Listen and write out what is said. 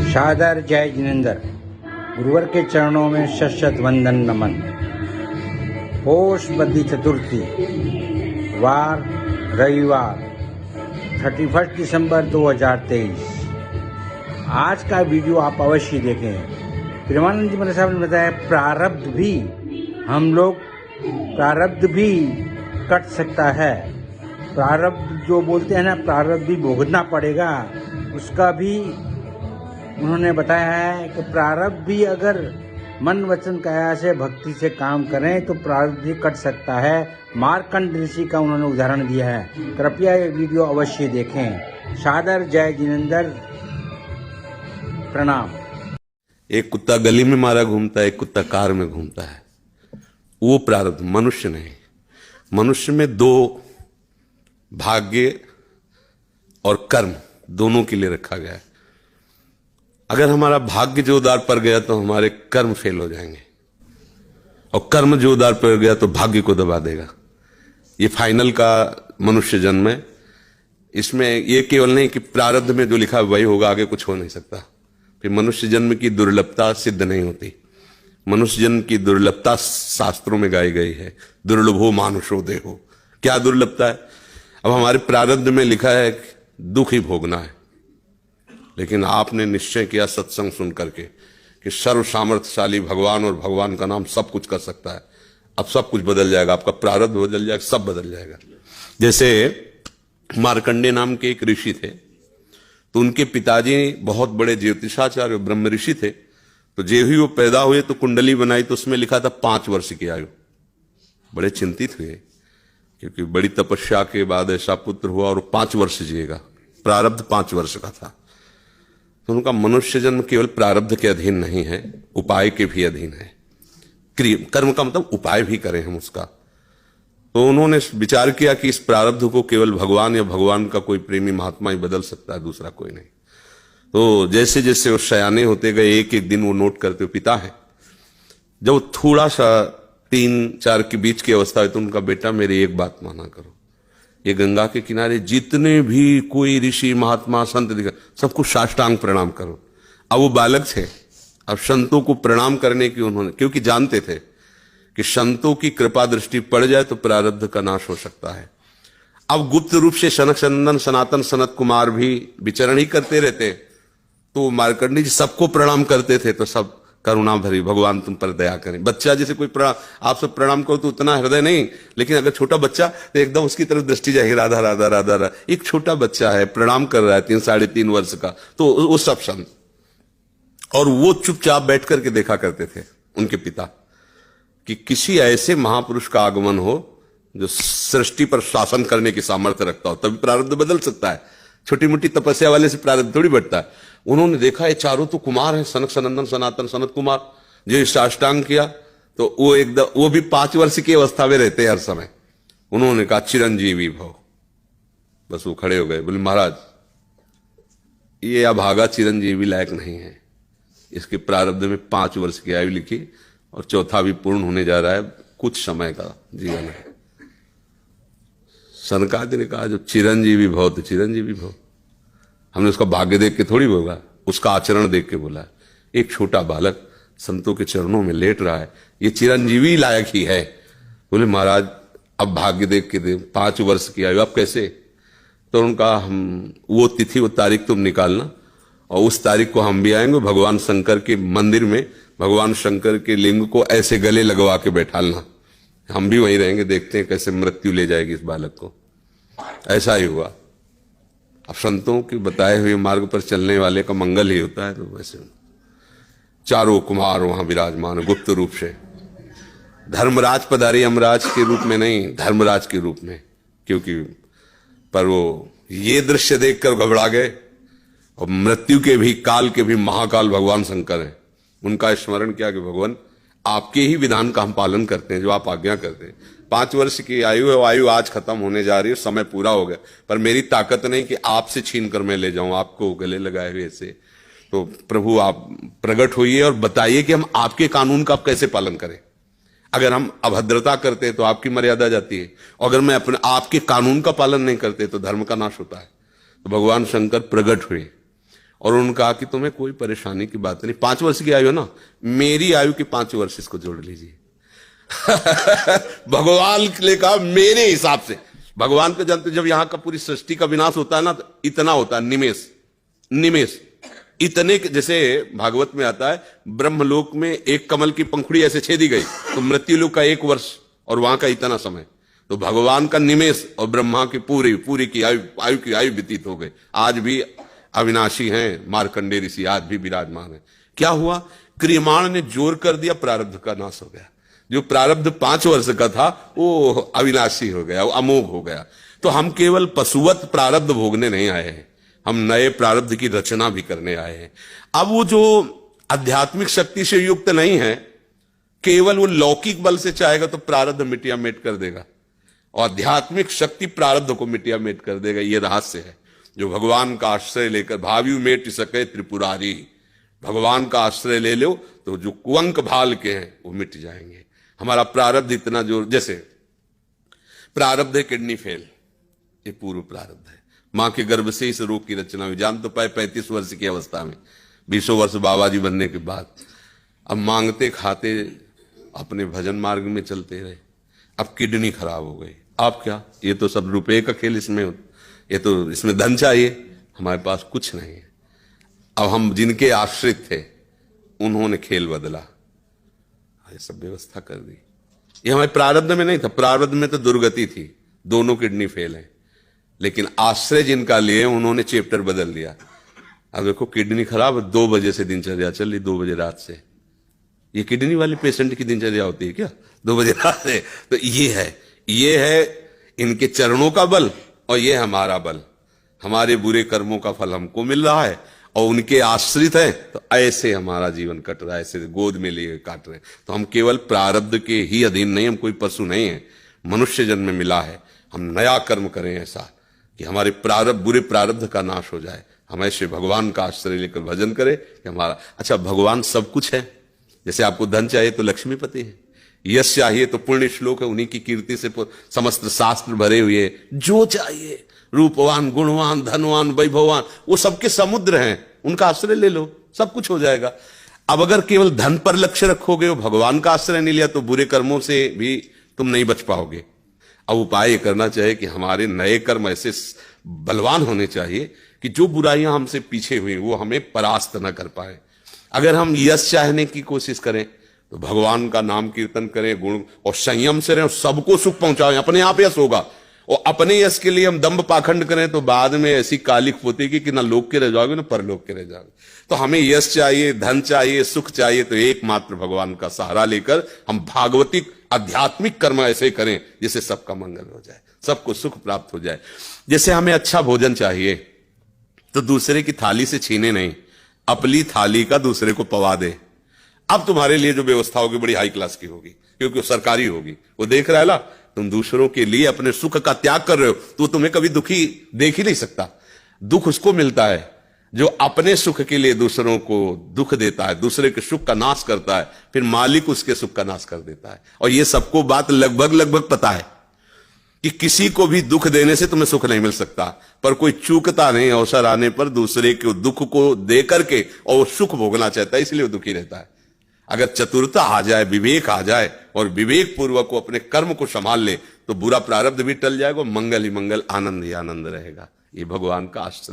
सादर जय जिनेंद्र। गुरुवर के चरणों में शत वंदन नमन। पोष बद्धी चतुर्थी, वार रविवार, 31 दिसंबर 2023। आज का वीडियो आप अवश्य देखें। प्रेमानंद जी महाराज साहब ने बताया प्रारब्ध भी कट सकता है। प्रारब्ध जो बोलते हैं ना, प्रारब्ध भी भोगना पड़ेगा। उसका भी उन्होंने बताया है कि प्रारब्ध भी अगर मन वचन काया से भक्ति से काम करें तो प्रारब्ध भी कट सकता है। मार्कंड ऋषि का उन्होंने उदाहरण दिया है। कृपया ये वीडियो अवश्य देखें। सादर जय जिनेंद्र, प्रणाम। एक कुत्ता गली में मारा घूमता है, एक कुत्ता कार में घूमता है। वो प्रारब्ध, मनुष्य नहीं। मनुष्य में दो भाग्य और कर्म दोनों के लिए रखा गया है। अगर हमारा भाग्य जोरदार पड़ गया तो हमारे कर्म फेल हो जाएंगे, और कर्म जोरदार पड़ गया तो भाग्य को दबा देगा। ये फाइनल का मनुष्य जन्म है। इसमें ये केवल नहीं कि प्रारब्ध में जो लिखा है वही होगा, आगे कुछ हो नहीं सकता। फिर मनुष्य जन्म की दुर्लभता सिद्ध नहीं होती। मनुष्य जन्म की दुर्लभता शास्त्रों में गाई गई है। दुर्लभो मानुषो देहो। क्या दुर्लभता है? अब हमारे प्रारब्ध में लिखा है कि दुख ही भोगना है, लेकिन आपने निश्चय किया सत्संग सुन करके कि सर्व सामर्थ्यशाली भगवान और भगवान का नाम सब कुछ कर सकता है। अब सब कुछ बदल जाएगा, आपका प्रारब्ध बदल जाएगा, सब बदल जाएगा। जैसे मार्कंडे नाम के एक ऋषि थे, तो उनके पिताजी बहुत बड़े ज्योतिषाचार्य ब्रह्म ऋषि थे। तो जो ही वो पैदा हुए तो कुंडली बनाई, तो उसमें लिखा था 5 वर्ष की आयु। बड़े चिंतित हुए, क्योंकि बड़ी तपस्या के बाद ऐसा पुत्र हुआ और 5 वर्ष जिएगा। प्रारब्ध 5 वर्ष का था। तो उनका मनुष्य जन्म केवल प्रारब्ध के अधीन नहीं है, उपाय के भी अधीन है। कर्म का मतलब उपाय भी करें हम उसका। तो उन्होंने विचार किया कि इस प्रारब्ध को केवल भगवान या भगवान का कोई प्रेमी महात्मा ही बदल सकता है, दूसरा कोई नहीं। तो जैसे जैसे वो सयाने होते गए, एक एक दिन वो नोट करते पिता है। जब थोड़ा सा 3-4 के बीच की अवस्था है तो उनका, बेटा मेरी एक बात माना करो, ये गंगा के किनारे जितने भी कोई ऋषि महात्मा संत दिखा, सबको साष्टांग प्रणाम करो। अब वो बालक थे, अब संतों को प्रणाम करने की उन्होंने, क्योंकि जानते थे कि संतों की कृपा दृष्टि पड़ जाए तो प्रारब्ध का नाश हो सकता है। अब गुप्त रूप से सनक सनंदन सनातन सनत कुमार भी विचरण ही करते रहते, तो मार्कंडी जी सबको प्रणाम करते थे। तो सब करुणा भरी, भगवान तुम पर दया करें। बच्चा जैसे कोई आप सब प्रणाम करो तो उतना हृदय नहीं, लेकिन अगर छोटा बच्चा तो एकदम उसकी तरफ दृष्टि जाएगी, राधा राधा राधा राधा। एक छोटा बच्चा है, प्रणाम कर रहा है 3-3.5 वर्ष का, तो वो सब संत, और वो चुपचाप बैठ करके देखा करते थे उनके पिता कि किसी ऐसे महापुरुष का आगमन हो जो सृष्टि पर शासन करने की सामर्थ्य रखता हो, तभी प्रारब्ध बदल सकता है। छोटी मोटी तपस्या वाले से प्रारब्ध थोड़ी बढ़ता है। उन्होंने देखा ये चारों तो कुमार हैं, सनक सनंदन सनातन सनत कुमार, जो साष्टांग किया तो वो एकदम, वो भी 5 वर्ष की अवस्था में रहते हैं हर समय। उन्होंने कहा चिरंजीवी भव। बस वो खड़े हो गए, बोले महाराज ये अभागा चिरंजीवी लायक नहीं है। इसके प्रारब्ध में 5 वर्ष की आयु लिखी और चौथा भी पूर्ण होने जा रहा है, कुछ समय का जीवन है। सनकादि ने कहा जो चिरंजीवी भव तो चिरंजीवी भव। हमने उसका भाग्य देख के थोड़ी बोला, उसका आचरण देख के बोला। एक छोटा बालक संतों के चरणों में लेट रहा है, ये चिरंजीवी लायक ही है। बोले महाराज अब भाग्य देख के दे, 5 वर्ष की आयु, अब कैसे? तो उनका, हम वो तिथि वो तारीख तुम निकालना, और उस तारीख को हम भी आएंगे। भगवान शंकर के मंदिर में भगवान शंकर के लिंग को ऐसे गले लगवा के बैठालना, हम भी वहीं रहेंगे, देखते हैं कैसे मृत्यु ले जाएगी इस बालक को। ऐसा ही हुआ। अब संतों के बताए हुए मार्ग पर चलने वाले का मंगल ही होता है। तो वैसे चारों कुमार वहां विराजमान गुप्त रूप से। धर्मराज पधारे, यमराज के रूप में नहीं, धर्मराज के रूप में, क्योंकि पर वो ये दृश्य देखकर घबरा गए। और मृत्यु के भी, काल के भी महाकाल भगवान शंकर हैं। उनका स्मरण किया कि भगवान आपके ही विधान का हम पालन करते हैं, जो आप आज्ञा करते हैं। 5 वर्ष की आयु है, वो आयु आज खत्म होने जा रही है, समय पूरा हो गया, पर मेरी ताकत नहीं कि आपसे छीन कर मैं ले जाऊं आपको गले लगाए हुए से। तो प्रभु आप प्रकट होइए और बताइए कि हम आपके कानून का आप कैसे पालन करें। अगर हम अभद्रता करते तो आपकी मर्यादा जाती है, और अगर मैं अपने आपके कानून का पालन नहीं करते तो धर्म का नाश होता है। तो भगवान शंकर प्रकट हुए और उन्होंने कहा कि तुम्हें कोई परेशानी की बात नहीं, 5 वर्ष की आयु है ना, मेरी आयु के 5 वर्ष इसको जोड़ लीजिए। भगवान के लिए कहा मेरे हिसाब से। भगवान को जानते, जब यहां का पूरी सृष्टि का विनाश होता है ना, तो इतना होता है, निमेष निमेष इतने जैसे भागवत में आता है, ब्रह्मलोक में एक कमल की पंखुड़ी ऐसे छेदी गई तो मृत्यु लोक का 1 वर्ष और वहां का इतना समय। तो भगवान का निमेष और ब्रह्मा की पूरी की आयु व्यतीत हो गई। आज भी अविनाशी हैं मार्कंडेय ऋषि, आज भी विराजमान है। क्या हुआ? क्रियमाण ने जोर कर दिया, प्रारब्ध का नाश हो गया। जो प्रारब्ध 5 वर्ष का था वो अविनाशी हो गया, वो अमोघ हो गया। तो हम केवल पशुवत प्रारब्ध भोगने नहीं आए हैं, हम नए प्रारब्ध की रचना भी करने आए हैं। अब वो जो आध्यात्मिक शक्ति से युक्त नहीं है, केवल वो लौकिक बल से चाहेगा तो प्रारब्ध मिटिया मेट कर देगा, और आध्यात्मिक शक्ति प्रारब्ध को मिटिया मेट कर देगा। ये रहस्य है। जो भगवान का आश्रय लेकर भावी मेट सके त्रिपुरारी, भगवान का आश्रय ले लो तो जो कुअंक भाल के हैं वो मिट जाएंगे। हमारा प्रारब्ध इतना जोर, जैसे प्रारब्ध है किडनी फेल, ये पूर्व प्रारब्ध है। मां के गर्भ से इस रोग की रचना हुई, जान तो पाए 35 वर्ष की अवस्था में, 20 वर्ष बाबा जी बनने के बाद। अब मांगते खाते अपने भजन मार्ग में चलते रहे, अब किडनी खराब हो गई। आप क्या, ये तो सब रुपए का खेल इसमें, ये तो इसमें धन चाहिए, हमारे पास कुछ नहीं है। अब हम जिनके आश्रित थे उन्होंने खेल बदला, ये सब व्यवस्था कर दी। ये हमारे प्रारब्ध में नहीं था, प्रारब्ध में तो दुर्गति थी, दोनों किडनी फेल है। लेकिन आश्रय जिनका लिए उन्होंने चैप्टर बदल दिया। अब देखो किडनी खराब, 2 बजे से दिनचर्या चल रही, 2 बजे रात से। ये किडनी वाले पेशेंट की दिनचर्या होती है क्या 2 बजे रात से? तो ये है इनके चरणों का बल और ये हमारा बल। हमारे बुरे कर्मों का फल हमको मिल रहा है और उनके आश्रित हैं, तो ऐसे हमारा जीवन कट रहा है, ऐसे गोद में लिए काट रहे हैं। तो हम केवल प्रारब्ध के ही अधीन नहीं, हम कोई पशु नहीं है, मनुष्य जन्म में मिला है। हम नया कर्म करें ऐसा कि हमारे बुरे प्रारब्ध का नाश हो जाए। हम ऐसे भगवान का आश्रय लेकर भजन करें कि हमारा, अच्छा भगवान सब कुछ है। जैसे आपको धन चाहिए तो लक्ष्मीपति है, यश चाहिए तो पुण्य श्लोक है, उन्हीं की कीर्ति से समस्त शास्त्र भरे हुए। जो चाहिए, रूपवान, गुणवान, धनवान, वैभववान, वो सबके समुद्र हैं, उनका आश्रय ले लो, सब कुछ हो जाएगा। अब अगर केवल धन पर लक्ष्य रखोगे और भगवान का आश्रय नहीं लिया तो बुरे कर्मों से भी तुम नहीं बच पाओगे। अब उपाय ये करना चाहिए कि हमारे नए कर्म ऐसे बलवान होने चाहिए कि जो बुराइयां हमसे पीछे हुई वो हमें परास्त न कर पाए। अगर हम यश चाहने की कोशिश करें तो भगवान का नाम कीर्तन करें, गुण और संयम से रहें, सबको सुख पहुंचाएं, अपने आप यश होगा। और अपने यश के लिए हम दंभ पाखंड करें तो बाद में ऐसी कालिक पोतेगी कि ना लोक के रह जाओगे ना परलोक के रह जाओगे। तो हमें यश चाहिए, धन चाहिए, सुख चाहिए, तो एकमात्र भगवान का सहारा लेकर हम भागवतिक आध्यात्मिक कर्म ऐसे करें जिससे सबका मंगल हो जाए, सबको सुख प्राप्त हो जाए। जैसे हमें अच्छा भोजन चाहिए तो दूसरे की थाली से छीने नहीं, अपनी थाली का दूसरे को पवा दे। अब तुम्हारे लिए जो व्यवस्था होगी बड़ी हाई क्लास की होगी, क्योंकि वो सरकारी होगी। वो देख रहा है ना, तुम दूसरों के लिए अपने सुख का त्याग कर रहे हो, तो तुम्हें कभी दुखी देख ही नहीं सकता। दुख उसको मिलता है जो अपने सुख के लिए दूसरों को दुख देता है, दूसरे के सुख का नाश करता है, फिर मालिक उसके सुख का नाश कर देता है। और ये सबको बात लगभग पता है कि किसी को भी दुख देने से तुम्हें सुख नहीं मिल सकता, पर कोई चूकता नहीं अवसर आने पर दूसरे के दुख को दे करके और सुख भोगना चाहता है, इसलिए वो दुखी रहता है। अगर चतुरता आ जाए, विवेक आ जाए और विवेक पूर्वक को अपने कर्म को संभाल ले तो बुरा प्रारब्ध भी टल जाएगा, मंगल ही मंगल, आनंद ही आनंद रहेगा। ये भगवान का आश्रय।